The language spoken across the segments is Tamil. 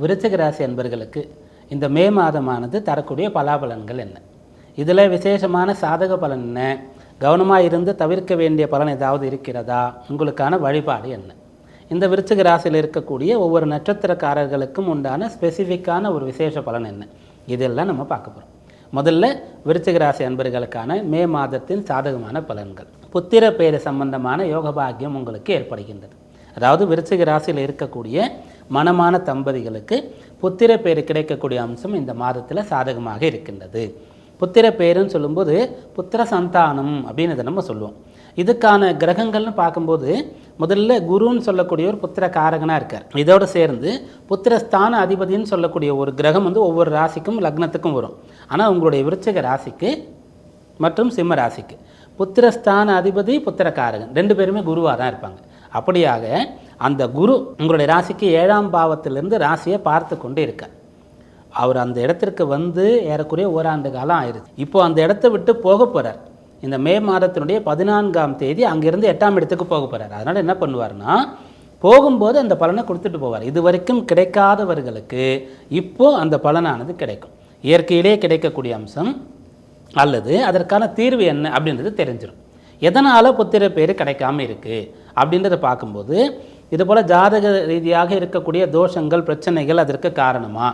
விருச்சிக ராசி அன்பர்களுக்கு இந்த மே மாதமானது தரக்கூடிய பலாபலன்கள் என்ன, இதில் விசேஷமான சாதக பலன் என்ன, கவனமாக இருந்து தவிர்க்க வேண்டிய பலன் ஏதாவது இருக்கிறதா, உங்களுக்கான வழிபாடு என்ன, இந்த விருச்சிக ராசியில் இருக்கக்கூடிய ஒவ்வொரு நட்சத்திரக்காரர்களுக்கும் உண்டான ஸ்பெசிஃபிக்கான ஒரு விசேஷ பலன் என்ன, இதெல்லாம் நம்ம பார்க்க போகிறோம். முதல்ல விருச்சிக ராசி அன்பர்களுக்கான மே மாதத்தின் சாதகமான பலன்கள். புத்திர பேரு சம்பந்தமான யோக பாக்கியம் உங்களுக்கு ஏற்படுகின்றது. அதாவது விருச்சிக ராசியில் இருக்கக்கூடிய மனமான தம்பதிகளுக்கு புத்திர பேரு கிடைக்கக்கூடிய அம்சம் இந்த மாதத்தில் சாதகமாக இருக்கின்றது. புத்திர பேருன்னு சொல்லும்போது புத்திர சந்தானம் அப்படின்னு இதை நம்ம சொல்லுவோம். இதுக்கான கிரகங்கள்னு பார்க்கும்போது முதல்ல குருன்னு சொல்லக்கூடிய ஒரு புத்திர காரகனாக இருக்கார். இதோடு சேர்ந்து புத்திரஸ்தான அதிபதினு சொல்லக்கூடிய ஒரு கிரகம் ஒவ்வொரு ராசிக்கும் லக்னத்துக்கும் வரும். ஆனால் உங்களுடைய விருச்சிக ராசிக்கு மற்றும் சிம்ம ராசிக்கு புத்திரஸ்தான அதிபதி புத்திர காரகன் ரெண்டு பேருமே குருவாக தான் இருப்பாங்க. அப்படியாக அந்த குரு உங்களுடைய ராசிக்கு 7ஆம் பாவத்திலிருந்து ராசியை பார்த்து கொண்டு இருக்கார். அவர் அந்த இடத்திற்கு வந்து ஏறக்குறைய ஓராண்டு காலம் ஆயிடுச்சு. இப்போது அந்த இடத்த விட்டு போக போகிறார். இந்த மே மாதத்தினுடைய 14ஆம் தேதி அங்கேருந்து 8ஆம் இடத்துக்கு போக போகிறார். அதனால் என்ன பண்ணுவார்னா, போகும்போது அந்த பலனை கொடுத்துட்டு போவார். இது வரைக்கும் கிடைக்காதவர்களுக்கு இப்போது அந்த பலனானது கிடைக்கும். இயற்கையிலே கிடைக்கக்கூடிய அம்சம் அல்லது அதற்கான தீர்வு என்ன அப்படின்றது தெரிஞ்சிடும். எதனால் புத்திர பேர் கிடைக்காம இருக்குது அப்படின்றத பார்க்கும்போது இதுபோல் ஜாதக ரீதியாக இருக்கக்கூடிய தோஷங்கள் பிரச்சனைகள் அதற்கு காரணமா,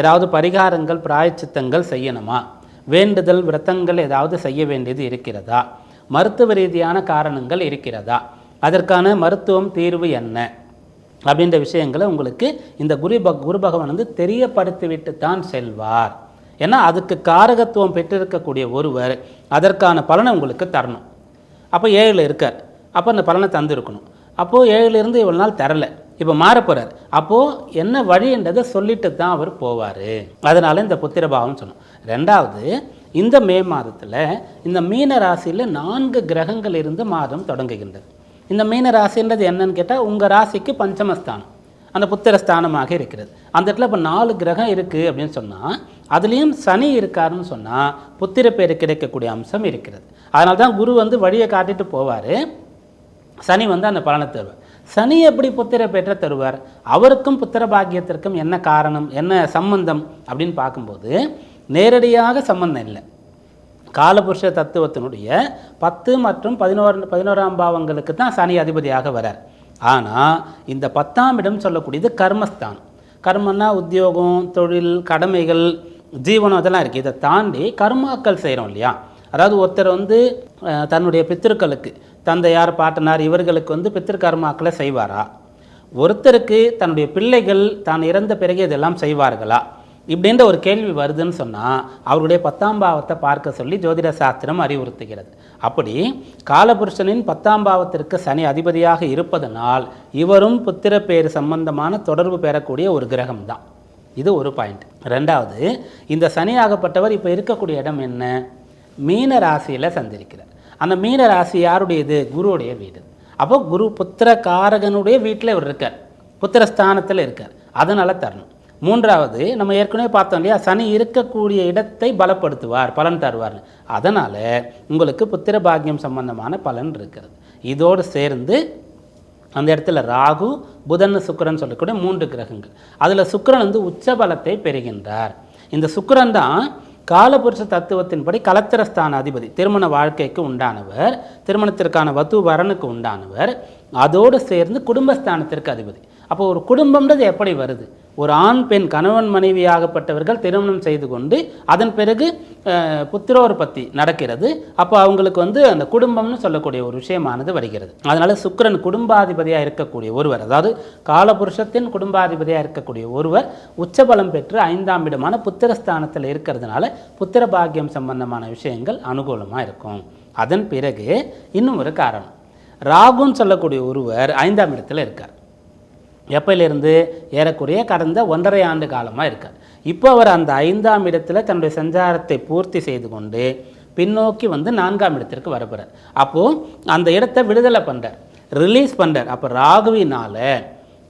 ஏதாவது பரிகாரங்கள் பிராயச்சித்தங்கள் செய்யணுமா, வேண்டுதல் விரதங்கள் ஏதாவது செய்ய வேண்டியது இருக்கிறதா, மருத்துவ ரீதியான காரணங்கள் இருக்கிறதா, அதற்கான மருத்துவம் தீர்வு என்ன அப்படின்ற விஷயங்களை உங்களுக்கு இந்த குரு பகவான் தெரியப்படுத்திவிட்டு தான் செல்வார். ஏன்னா அதுக்கு காரகத்துவம் பெற்றிருக்கக்கூடிய ஒருவர் அதற்கான பலனை உங்களுக்கு தரணும். அப்போ 7 இருக்கார், அப்போ அந்த பலனை தந்துருக்கணும். அப்போது 7லிருந்து இவ்வளோ நாள் தரலை, இப்போ மாறப்போகிறார். அப்போது என்ன வழின்றதை சொல்லிட்டு தான் அவர் போவார். அதனால் இந்த புத்திரபாவம் சொன்னோம். ரெண்டாவது, இந்த மே மாதத்தில் இந்த மீன ராசியில் 4 கிரகங்கள் இருந்து மாதம் தொடங்குகின்றது. இந்த மீன ராசின்றது என்னன்னு கேட்டால் உங்கள் ராசிக்கு பஞ்சமஸ்தானம், அந்த புத்திரஸ்தானமாக இருக்கிறது. அந்த இடத்துல இப்போ 4 கிரகம் இருக்குது அப்படின்னு சொன்னால் அதுலேயும் சனி இருக்காருன்னு சொன்னால் புத்திர பேர் கிடைக்கக்கூடிய அம்சம் இருக்கிறது. அதனால தான் குரு வழியை காட்டிட்டு போவார், சனி அந்த பலனை தருவார். சனி எப்படி புத்திர பெற்ற தருவார்? அவருக்கும் புத்திர பாக்கியத்திற்கும் என்ன காரணம், என்ன சம்பந்தம் அப்படின்னு பார்க்கும்போது நேரடியாக சம்பந்தம் இல்லை. காலபுருஷ தத்துவத்தினுடைய 10 மற்றும் 11ஆம் பாவங்களுக்கு தான் சனி அதிபதியாக வரார். ஆனால் இந்த 10ஆம் இடம் சொல்லக்கூடியது கர்மஸ்தானம். கர்மன்னா உத்தியோகம், தொழில், கடமைகள், ஜீவனம் அதெல்லாம் இருக்குது. இதை தாண்டி கர்மாக்கள் செய்கிறோம் இல்லையா? அதாவது ஒருத்தர் தன்னுடைய பித்திருக்களுக்கு தந்தையார் பாட்டனார் இவர்களுக்கு பித்திருக்கர்மாக்களை செய்வாரா, ஒருத்தருக்கு தன்னுடைய பிள்ளைகள் தான் இறந்த பிறகு இதெல்லாம் செய்வார்களா இப்படின்ற ஒரு கேள்வி வருதுன்னு சொன்னால் அவருடைய 10ஆம் பாவத்தை பார்க்க சொல்லி ஜோதிட சாஸ்திரம் அறிவுறுத்துகிறது. அப்படி காலபுருஷனின் 10ஆம் பாவத்திற்கு சனி அதிபதியாக இருப்பதனால் இவரும் புத்திர பேர் சம்பந்தமான தொடர்பு பெறக்கூடிய ஒரு கிரகம் தான். இது ஒரு பாயிண்ட். ரெண்டாவது, இந்த சனியாகப்பட்டவர் இப்போ இருக்கக்கூடிய இடம் என்ன, மீன ராசியில் சந்திருக்கிறார். அந்த மீன ராசி யாருடையது? குருவுடைய வீடு. அப்போ குரு புத்திர காரகனுடைய வீட்டில் இவர் இருக்கார், புத்திரஸ்தானத்தில் இருக்கார். அதனால் தரணும். மூன்றாவது, நம்ம ஏற்கனவே பார்த்தோம் இல்லையா, சனி இருக்கக்கூடிய இடத்தை பலப்படுத்துவார், பலன் தருவார். அதனால் உங்களுக்கு புத்திர பாக்கியம் சம்பந்தமான பலன் இருக்கிறது. இதோடு சேர்ந்து அந்த இடத்துல ராகு, புதன், சுக்கிரன் சொல்லக்கூடிய 3 கிரகங்கள். அதில் சுக்கிரன் உச்ச பலத்தை பெறுகின்றார். இந்த சுக்கிரன் தான் காலபுருஷ தத்துவத்தின்படி கலத்திரஸ்தான அதிபதி, திருமண வாழ்க்கைக்கு உண்டானவர், திருமணத்திற்கான வத்து வரனுக்கு உண்டானவர், அதோடு சேர்ந்து குடும்பஸ்தானத்திற்கு அதிபதி. அப்போ ஒரு குடும்பம்ன்றது எப்படி வருது? ஒரு ஆண் பெண் கணவன் மனைவியாகப்பட்டவர்கள் திருமணம் செய்து கொண்டு அதன் பிறகு புத்திரோற்பத்தி நடக்கிறது. அப்போ அவங்களுக்கு அந்த குடும்பம்னு சொல்லக்கூடிய ஒரு விஷயமானது வருகிறது. அதனால் சுக்கிரன் குடும்பாதிபதியாக இருக்கக்கூடிய ஒருவர், அதாவது காலபுருஷத்தின் குடும்பாதிபதியாக இருக்கக்கூடிய ஒருவர் உச்சபலம் பெற்று 5ஆம் இடமான புத்திரஸ்தானத்தில் இருக்கிறதுனால புத்திர பாக்கியம் சம்பந்தமான விஷயங்கள் அனுகூலமாக இருக்கும். அதன் பிறகு இன்னும் ஒரு காரணம், ராகுன்னு சொல்லக்கூடிய ஒருவர் 5ஆம் இடத்துல இருக்கார். எப்பயிலிருந்து? ஏறக்குறைய கடந்த 1.5 ஆண்டு காலமாக இருக்கார். இப்போ அவர் அந்த 5ஆம் இடத்துல தன்னுடைய சஞ்சாரத்தை பூர்த்தி செய்து கொண்டு பின்னோக்கி 4ஆம் இடத்திற்கு வரப்படுறார். அப்போது அந்த இடத்தை விடுதலை பண்ணுறார், ரிலீஸ் பண்ணுறார். அப்போ ராகுவினால்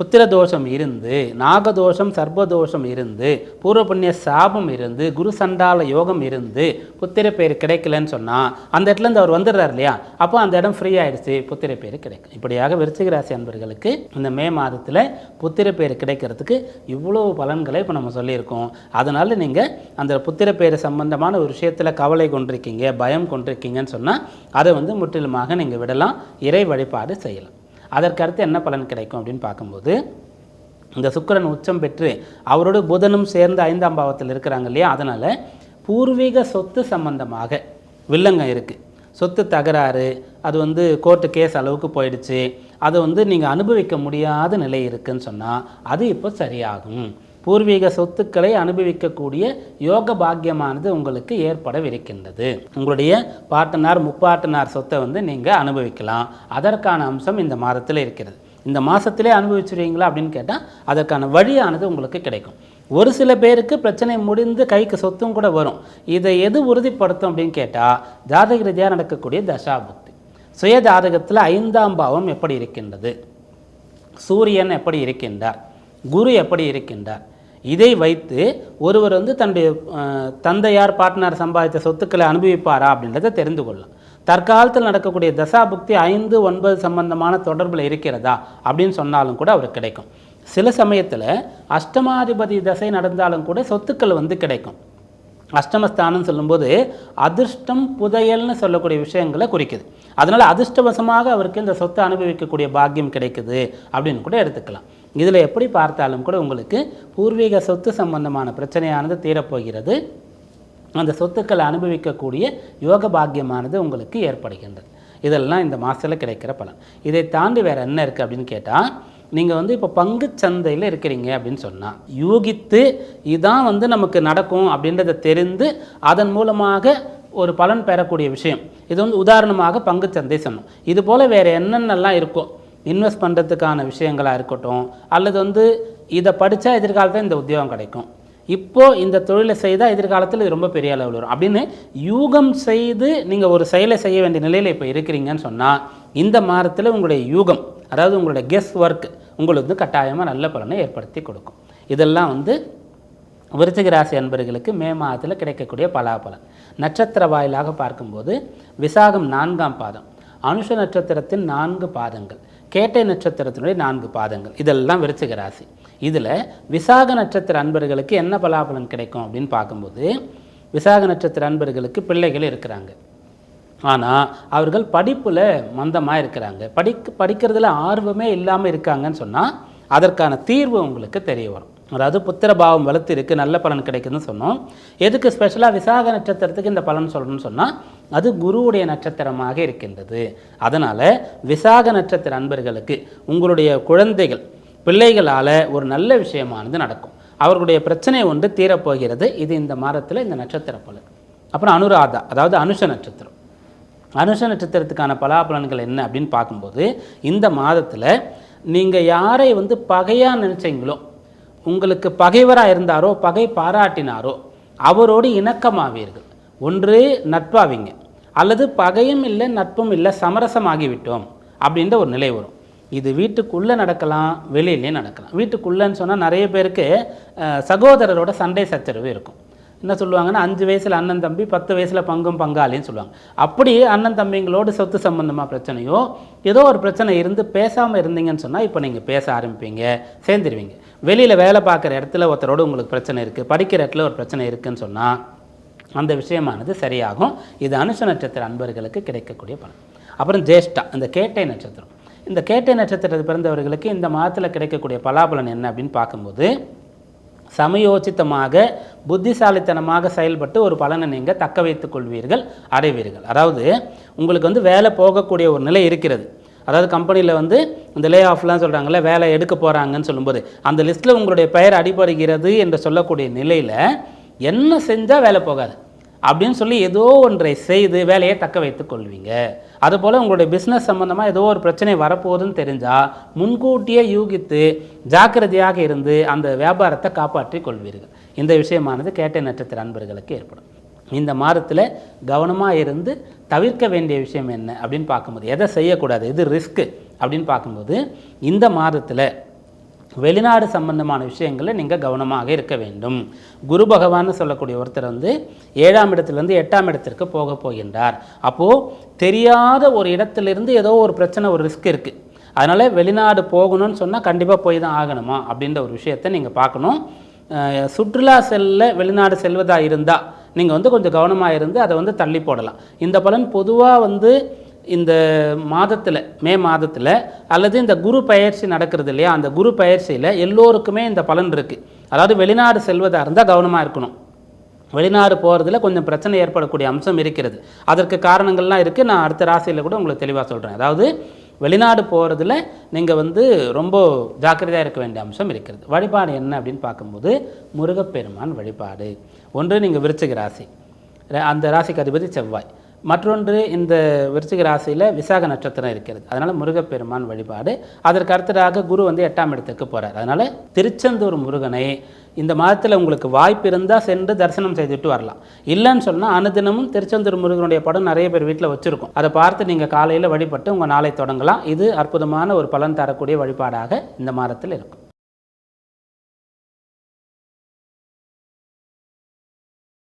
புத்திர தோஷம் இருந்து, நாகதோஷம் சர்ப்பதோஷம் இருந்து, பூர்வ புண்ணிய சாபம் இருந்து, குரு சண்டால யோகம் இருந்து புத்திர பேர் கிடைக்கலன்னு சொன்னால் அந்த இடத்துலேருந்து அவர் வந்துடுறார் இல்லையா, அப்போ அந்த இடம் ஃப்ரீ ஆகிடுச்சு, புத்திர பேர் கிடைக்கும். இப்படியாக விருச்சிக ராசி அன்பர்களுக்கு இந்த மே மாதத்தில் புத்திர பேர் கிடைக்கிறதுக்கு இவ்வளோ பலன்களை இப்போ நம்ம சொல்லியிருக்கோம். அதனால் நீங்கள் அந்த புத்திர பேர் சம்பந்தமான ஒரு விஷயத்தில் கவலை கொண்டிருக்கீங்க, பயம் கொண்டிருக்கீங்கன்னு சொன்னால் அதை முற்றிலுமாக நீங்கள் விடலாம், இறை வழிபாடு செய்யலாம். அதற்கடுத்து என்ன பலன் கிடைக்கும் அப்படின்னு பார்க்கும்போது, இந்த சுக்கிரன் உச்சம் பெற்று அவரோட புதனும் சேர்ந்து 5ஆம் பாவத்தில் இருக்கிறாங்க இல்லையா, அதனால் பூர்வீக சொத்து சம்பந்தமாக வில்லங்கம் இருக்குது, சொத்து தகராறு, அது கோர்ட்டு கேஸ் அளவுக்கு போயிடுச்சு, அதை நீங்கள் அனுபவிக்க முடியாத நிலை இருக்குதுன்னு சொன்னால் அது இப்போ சரியாகும். பூர்வீக சொத்துக்களை அனுபவிக்கக்கூடிய யோக பாக்கியமானது உங்களுக்கு ஏற்படவிருக்கின்றது. உங்களுடைய பாட்டனார் முப்பாட்டனார் சொத்தை நீங்கள் அனுபவிக்கலாம். அதற்கான அம்சம் இந்த மாதத்தில் இருக்கிறது. இந்த மாதத்திலே அனுபவிச்சுருவீங்களா அப்படின்னு கேட்டால் அதற்கான வழியானது உங்களுக்கு கிடைக்கும். ஒரு சில பேருக்கு பிரச்சனை முடிந்து கைக்கு சொத்தும் கூட வரும். இதை எது உறுதிப்படுத்தும் அப்படின்னு கேட்டால் ஜாதக ரீதியாக நடக்கக்கூடிய தசாபுக்தி. சுய ஜாதகத்தில் 5ஆம் பாவம் எப்படி இருக்கின்றது, சூரியன் எப்படி இருக்கின்றார், குரு எப்படி இருக்கின்றார், இதை வைத்து ஒருவர் தன்னுடைய தந்தையார் பாட்டனார் சம்பாதித்த சொத்துக்களை அனுபவிப்பாரா அப்படின்றத தெரிந்து கொள்ளலாம். தற்காலத்தில் நடக்கக்கூடிய தசாபுக்தி 5, 9 சம்பந்தமான தொடர்பில் இருக்கிறதா அப்படின்னு சொன்னாலும் கூட அவருக்கு கிடைக்கும். சில சமயத்தில் அஷ்டமாதிபதி தசை நடந்தாலும் கூட சொத்துக்கள் கிடைக்கும். அஷ்டமஸ்தானம் சொல்லும்போது அதிர்ஷ்டம் புதையல்னு சொல்லக்கூடிய விஷயங்களை குறிக்குது. அதனால் அதிர்ஷ்டவசமாக அவருக்கு இந்த சொத்தை அனுபவிக்கக்கூடிய பாக்கியம் கிடைக்குது அப்படின்னு கூட எடுத்துக்கலாம். இதில் எப்படி பார்த்தாலும் கூட உங்களுக்கு பூர்வீக சொத்து சம்பந்தமான பிரச்சனையானது தீரப்போகிறது. அந்த சொத்துக்களை அனுபவிக்கக்கூடிய யோக பாக்கியமானது உங்களுக்கு ஏற்படுகின்றது. இதெல்லாம் இந்த மாதத்தில் கிடைக்கிற பலன். இதை தாண்டி வேறு என்ன இருக்குது அப்படின்னு கேட்டால், நீங்கள் இப்போ பங்கு சந்தையில் இருக்கிறீங்க அப்படின்னு சொன்னால் யூகித்து இதான் நமக்கு நடக்கும் அப்படின்றத தெரிந்து அதன் மூலமாக ஒரு பலன் பெறக்கூடிய விஷயம். இது உதாரணமாக பங்கு சந்தை சொன்னோம். இது போல் வேறு என்னென்னலாம் இருக்கும், இன்வெஸ்ட் பண்ணுறதுக்கான விஷயங்களாக இருக்கட்டும், அல்லது இதை படித்தா எதிர்காலத்தில் இந்த உத்தியோகம் கிடைக்கும், இப்போது இந்த தொழிலை செய்தால் எதிர்காலத்தில் இது ரொம்ப பெரிய அளவில் வரும் அப்படின்னு யூகம் செய்து நீங்கள் ஒரு செயலை செய்ய வேண்டிய நிலையில் இப்போ இருக்கிறீங்கன்னு சொன்னால் இந்த மாதத்தில் உங்களுடைய யூகம், அதாவது உங்களுடைய கெஸ் ஒர்க் உங்களுக்கு கட்டாயமாக நல்ல பலனை ஏற்படுத்தி கொடுக்கும். இதெல்லாம் விருச்சிக ராசி அன்பர்களுக்கு மே மாதத்தில் கிடைக்கக்கூடிய பலாபலன். நட்சத்திர வாயிலாக பார்க்கும்போது விசாகம் 4ஆம் பாதம், அனுஷ நட்சத்திரத்தின் 4 பாதங்கள், கேட்டை நட்சத்திரத்தினுடைய 4 பாதங்கள், இதெல்லாம் விருச்சிக ராசி. இதில் விசாக நட்சத்திர அன்பர்களுக்கு என்ன பலாபலன் கிடைக்கும் அப்படின்னு பார்க்கும்போது, விசாக நட்சத்திர அன்பர்களுக்கு பிள்ளைகள் இருக்கிறாங்க, ஆனால் அவர்கள் படிப்பில் மந்தமாக இருக்கிறாங்க, படிக்கிறதுல ஆர்வமே இல்லாமல் இருக்காங்கன்னு சொன்னால் அதற்கான தீர்வு உங்களுக்கு தெரிய வரும். அதாவது புத்திர பாவம் வலுத்து இருக்குது, நல்ல பலன் கிடைக்குதுன்னு சொன்னோம். எதுக்கு ஸ்பெஷலாக விசாக நட்சத்திரத்துக்கு இந்த பலன் சொல்லணும்னு சொன்னால் அது குருவுடைய நட்சத்திரமாக இருக்கின்றது. அதனால் விசாக நட்சத்திர அன்பர்களுக்கு உங்களுடைய குழந்தைகள் பிள்ளைகளால் ஒரு நல்ல விஷயமானது நடக்கும். அவர்களுடைய பிரச்சனை ஒன்று தீரப்போகிறது. இது இந்த மாதத்தில் இந்த நட்சத்திர பலன். அப்புறம் அனுராதா, அதாவது அனுஷ நட்சத்திரம். அனுஷ நட்சத்திரத்துக்கான பலாபலன்கள் என்ன அப்படின்னு பார்க்கும்போது, இந்த மாதத்தில் நீங்கள் யாரை பகையாக நினச்சிங்களோ, உங்களுக்கு பகைவராக இருந்தாரோ பகை பாராட்டினாரோ அவரோடு இணக்கமாவீர்கள். ஒன்று நட்பாவீங்க, அல்லது பகையும் இல்லை நட்பும் இல்லை சமரசமாகிவிட்டோம் அப்படின்ற ஒரு நிலை வரும். இது வீட்டுக்குள்ளே நடக்கலாம், வெளியிலே நடக்கலாம். வீட்டுக்குள்ளேன்னு சொன்னால் நிறைய பேருக்கு சகோதரரோட சண்டை சச்சரவு இருக்கும். என்ன சொல்லுவாங்கன்னா 5 வயசில் அண்ணன் தம்பி, 10 வயசில் பங்கும் பங்காளின்னு சொல்லுவாங்க. அப்படி அண்ணன் தம்பிங்களோடு சொத்து சம்பந்தமாக பிரச்சனையோ ஏதோ ஒரு பிரச்சனை இருந்து பேசாமல் இருந்தீங்கன்னு சொன்னால் இப்போ நீங்கள் பேச ஆரம்பிப்பீங்க, சேர்ந்துருவீங்க. வெளியில் வேலை பார்க்குற இடத்துல ஒருத்தரோடு உங்களுக்கு பிரச்சனை இருக்குது, படிக்கிற இடத்துல ஒரு பிரச்சனை இருக்குதுன்னு சொன்னால் அந்த விஷயமானது சரியாகும். இது அனுஷ நட்சத்திர அன்பர்களுக்கு கிடைக்கக்கூடிய பலன். அப்புறம் ஜேஷ்டா, இந்த கேட்டை நட்சத்திரம். இந்த கேட்டை நட்சத்திரத்தை பிறந்தவர்களுக்கு இந்த மாதத்தில் கிடைக்கக்கூடிய பலாபலன் என்ன அப்படின்னு பார்க்கும்போது, சமயோசித்தமாக புத்திசாலித்தனமாக செயல்பட்டு ஒரு பலனை நீங்கள் தக்க வைத்துக் கொள்வீர்கள், அடைவீர்கள். அதாவது உங்களுக்கு வேலை போகக்கூடிய ஒரு நிலை இருக்கிறது. அதாவது கம்பெனியில் இந்த லே ஆஃப்லாம் சொல்கிறாங்கல்ல, வேலை எடுக்க போகிறாங்கன்னு சொல்லும்போது அந்த லிஸ்ட்டில் உங்களுடைய பெயர் அடிபடுகிறது என்று சொல்லக்கூடிய நிலையில் என்ன செஞ்சால் வேலை போகாது அப்படின்னு சொல்லி ஏதோ ஒன்றை செய்து வேலையை தக்க வைத்துக் கொள்வீங்க. அதுபோல் உங்களுடைய பிஸ்னஸ் சம்மந்தமாக ஏதோ ஒரு பிரச்சனை வரப்போகுதுன்னு தெரிஞ்சால் முன்கூட்டியே யூகித்து ஜாக்கிரதையாக இருந்து அந்த வியாபாரத்தை காப்பாற்றி கொள்வீர்கள். இந்த விஷயமானது கேட்டை நட்சத்திர அன்பர்களுக்கு ஏற்படும். இந்த மாதத்தில் கவனமாக இருந்து தவிர்க்க வேண்டிய விஷயம் என்ன அப்படின்னு பார்க்கும்போது, எதை செய்யக்கூடாது, எது ரிஸ்க்கு அப்படின்னு பார்க்கும்போது, இந்த மாதத்தில் வெளிநாடு சம்பந்தமான விஷயங்களில் நீங்கள் கவனமாக இருக்க வேண்டும். குரு பகவான் சொல்லக்கூடிய ஒருத்தர் வந்து 7ஆம் இடத்துலேருந்து 8ஆம் இடத்திற்கு போக போகின்றார். அப்போது தெரியாத ஒரு இடத்துலேருந்து ஏதோ ஒரு பிரச்சனை, ஒரு ரிஸ்க் இருக்குது. அதனால் வெளிநாடு போகணும்னு சொன்னால் கண்டிப்பாக போய் தான் ஆகணுமா அப்படின்ற ஒரு விஷயத்தை நீங்கள் பார்க்கணும். சுற்றுலா வெளிநாடு செல்வதாக இருந்தால் நீங்கள் வந்து கொஞ்சம் கவனமாக இருந்து அதை வந்து தள்ளி போடலாம். இந்த பலன் பொதுவாக வந்து இந்த மாதத்தில், மே மாதத்தில் அல்லது இந்த குரு பயிற்சி நடக்கிறது இல்லையா, அந்த குரு பயிற்சியில் எல்லோருக்குமே இந்த பலன் இருக்குது. அதாவது வெளிநாடு செல்வதாக இருந்தால் கவனமாக இருக்கணும். வெளிநாடு போகிறதுல கொஞ்சம் பிரச்சனை ஏற்படக்கூடிய அம்சம் இருக்கிறது. அதற்கு காரணங்கள்லாம் இருக்குது. நான் அடுத்த ராசியில் கூட உங்களுக்கு தெளிவாக சொல்கிறேன். அதாவது வெளிநாடு போகிறதுல நீங்கள் வந்து ரொம்ப ஜாக்கிரதையாக இருக்க வேண்டிய அம்சம் இருக்கிறது. வழிபாடு என்ன அப்படின்னு பார்க்கும்போது முருகப்பெருமான் வழிபாடு. ஒன்று நீங்கள் விருச்சிக ராசி, அந்த ராசிக்கு அதிபதி செவ்வாய். மற்றொன்று இந்த விருச்சிக ராசியில் விசாக நட்சத்திரம் இருக்கிறது. அதனால் முருகப்பெருமான் வழிபாடு. அதற்கு அடுத்ததாக குரு வந்து 8ஆம் இடத்துக்கு போகிறார். அதனால் திருச்செந்தூர் முருகனை இந்த மாதத்தில் உங்களுக்கு வாய்ப்பு இருந்தால் சென்று தரிசனம் செய்துட்டு வரலாம். இல்லைன்னு சொன்னால் அனுதினமும் திருச்செந்தூர் முருகனுடைய படம் நிறைய பேர் வீட்டில் வச்சுருக்கோம். அதை பார்த்து நீங்கள் காலையில் வழிபட்டு உங்கள் நாளை தொடங்கலாம். இது அற்புதமான ஒரு பலன் தரக்கூடிய வழிபாடாக இந்த மாதத்தில் இருக்கும்.